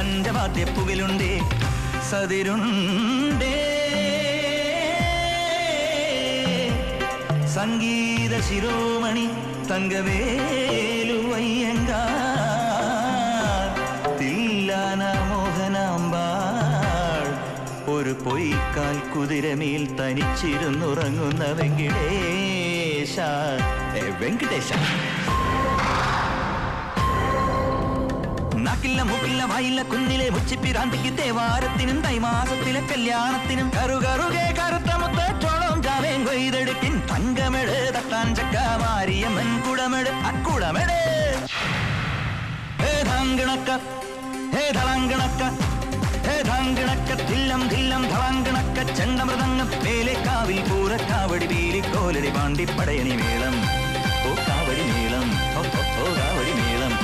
പഞ്ചവാദ്യപ്പുകിലുണ്ടേ സതിരുണ്ടേ സംഗീത ശിരോമണി തങ്കവേലുവയ്യങ്കാർ തില്ലാന മോഹനാമ്പാൾ ഒരു പൊയ്ക്കാൽ കുതിരമേൽ തനിച്ചിരുന്നുറങ്ങുന്ന വെങ്കിടേശ വെങ്കിടേശ നാക്കില്ല മൂക്കില്ല വായില്ല കുഞ്ഞിലെ മുച്ചിപ്പിരാന്തിക്ക് തേവാരത്തിനും തൈമാസത്തിലെ കല്യാണത്തിനും കറുകറുകെ കറുത്ത മുത്തോളം ജാവേൻ കൊയ്തെടുക്കിൻ തങ്കമെട് തട്ടാൻ ചക്ക മാരിയമ്മൻ കുടമെട് അക്കുടമെട് ധളങ്കിണക്ക ഹേ ധളങ്കിണക്ക ഹേ ധളങ്കിണക്ക തില്ലം തില്ലം ധളങ്കിണക്ക ചെണ്ടമൃതങ്ങം വേലേക്കാവിൽ പൂരക്കാവടി വീലിക്കോലടി പാണ്ടിപ്പടയണി മേളം ഓ കാവടി മേളം ഓ കാവടി മേളം